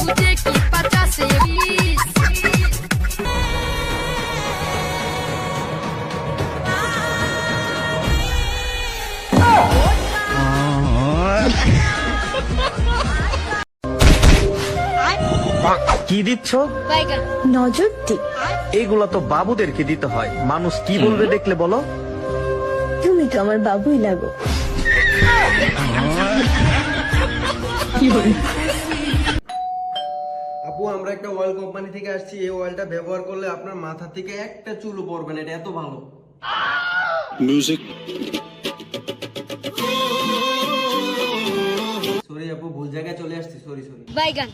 मुझे की 50 से 20 কি দিচ্ছ? बैगन নজর দিক। এগুলা তো বাবুদেরকে দিতে হয়, মানুষ কি বলবে দেখলে বলো। তুমি তো আমার বাবুই লাগো। আপু আমরা একটা অয়েল কোম্পানি থেকে আসছি, এই অয়েলটা ব্যবহার করলে আপনার মাথা থেকে একটা চুলও পড়বে না, এটা এত ভালো। সরি আপু, ভুল জায়গায় চলে আসছি, সরি। बैगन